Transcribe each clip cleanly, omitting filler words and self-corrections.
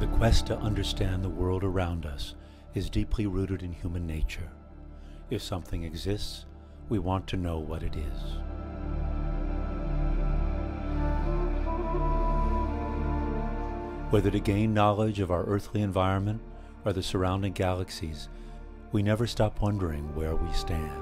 The quest to understand the world around us is deeply rooted in human nature. If something exists, we want to know what it is. Whether to gain knowledge of our earthly environment or the surrounding galaxies, we never stop wondering where we stand.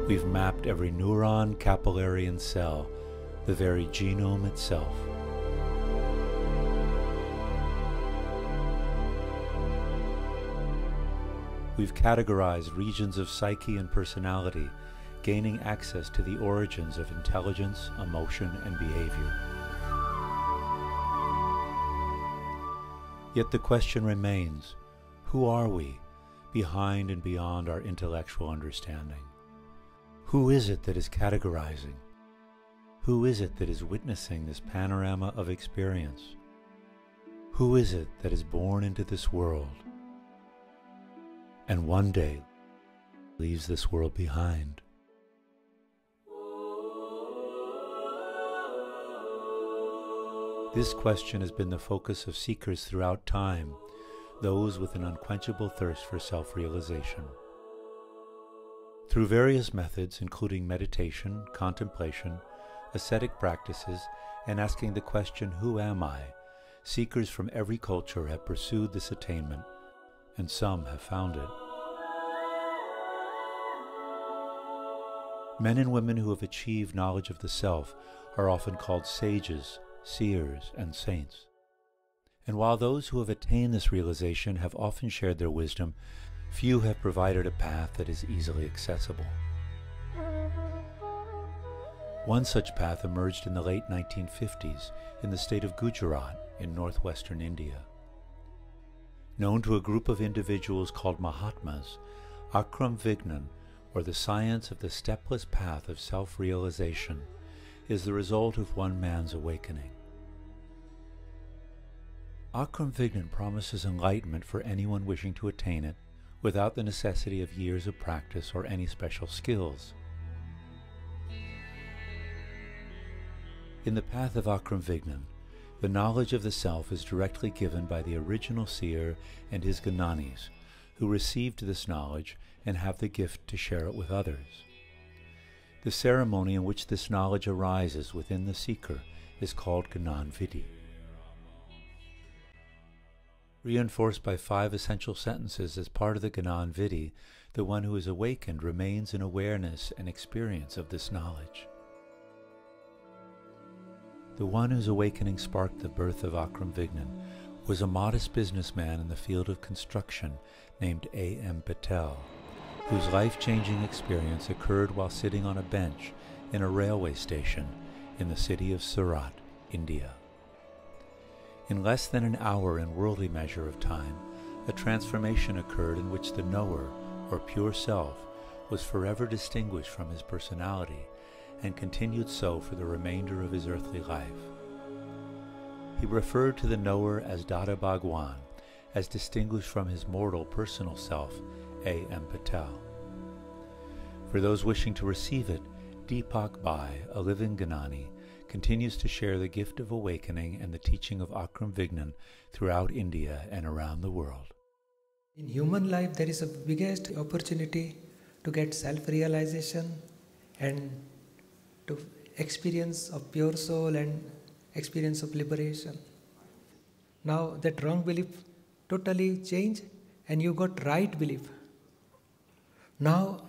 We've mapped every neuron, capillary, and cell, the very genome itself. We've categorized regions of psyche and personality, gaining access to the origins of intelligence, emotion, and behavior. Yet the question remains, who are we, behind and beyond our intellectual understanding? Who is it that is categorizing? Who is it that is witnessing this panorama of experience? Who is it that is born into this world and one day leaves this world behind? This question has been the focus of seekers throughout time, those with an unquenchable thirst for self-realization. Through various methods, including meditation, contemplation, ascetic practices, and asking the question, who am I? Seekers from every culture have pursued this attainment, and some have found it. Men and women who have achieved knowledge of the self are often called sages, seers, and saints. And while those who have attained this realization have often shared their wisdom, few have provided a path that is easily accessible. One such path emerged in the late 1950s in the state of Gujarat in northwestern India. Known to a group of individuals called Mahatmas, Akram Vignan, or the science of the stepless path of self-realization, is the result of one man's awakening. Akram Vignan promises enlightenment for anyone wishing to attain it without the necessity of years of practice or any special skills. In the path of Akram Vignan, the knowledge of the self is directly given by the original seer and his Gnanis, who received this knowledge and have the gift to share it with others. The ceremony in which this knowledge arises within the seeker is called Gnan Vidhi. Reinforced by 5 essential sentences as part of the Gnan Vidhi, the one who is awakened remains in awareness and experience of this knowledge. The one whose awakening sparked the birth of Akram Vignan was a modest businessman in the field of construction named A.M. Patel, whose life-changing experience occurred while sitting on a bench in a railway station in the city of Surat, India. In less than an hour in worldly measure of time, a transformation occurred in which the knower, or pure self, was forever distinguished from his personality and continued so for the remainder of his earthly life. He referred to the knower as Dada Bhagwan, as distinguished from his mortal personal self, A.M. Patel. For those wishing to receive it, Deepak Bhai, a living Gnani, continues to share the gift of awakening and the teaching of Akram Vignan throughout India and around the world. In human life, there is a biggest opportunity to get self-realization and to experience of pure soul and experience of liberation. Now that wrong belief totally changed and you got right belief. Now,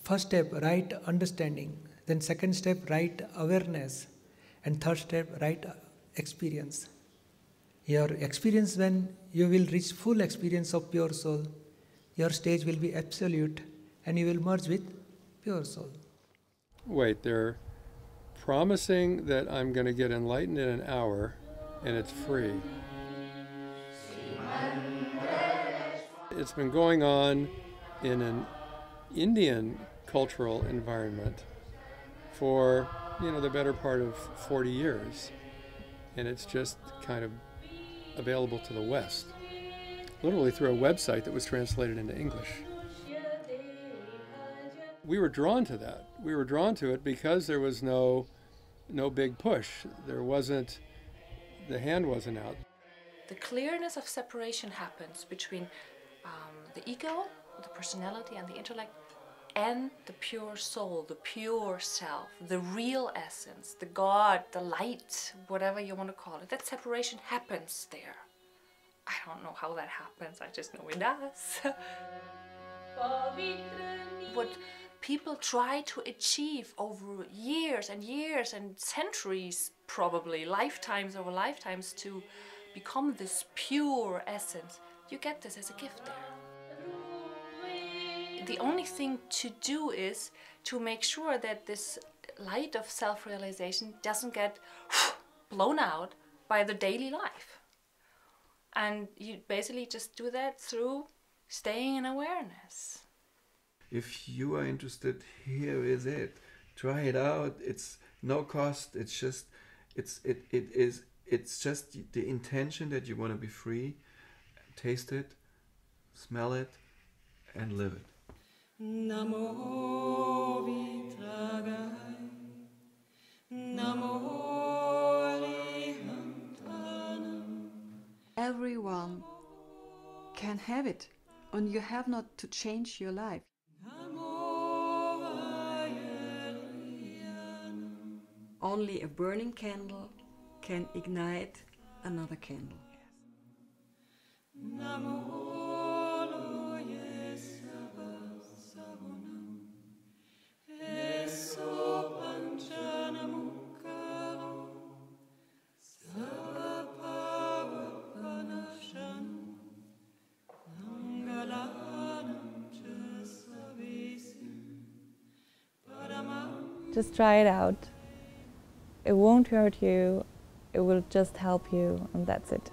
first step, right understanding. Then second step, right awareness. And third step, right experience. Your experience, when you will reach full experience of pure soul, your stage will be absolute and you will merge with pure soul. Wait, they're promising that I'm going to get enlightened in an hour and it's free. It's been going on in an Indian cultural environment for, the better part of 40 years. And it's just kind of available to the West, literally through a website that was translated into English. We were drawn to that. We were drawn to it because there was no big push. There wasn't, the hand wasn't out. The clearness of separation happens between the ego, the personality and the intellect, and the pure soul, the pure self, the real essence, the God, the light, whatever you want to call it. That separation happens there. I don't know how that happens, I just know it does. What people try to achieve over years and years and centuries, probably lifetimes over lifetimes, to become this pure essence, you get this as a gift there. The only thing to do is to make sure that this light of self-realization doesn't get blown out by the daily life. And you basically just do that through staying in awareness. If you are interested, here is it. Try it out. It's no cost. It's just it's just the intention that you want to be free. Taste it, smell it, and live it. Namo Vitragai, Namo Lihantanam. Everyone can have it, and you have not to change your life. Only a burning candle can ignite another candle. Just try it out. It won't hurt you, it will just help you, and that's it.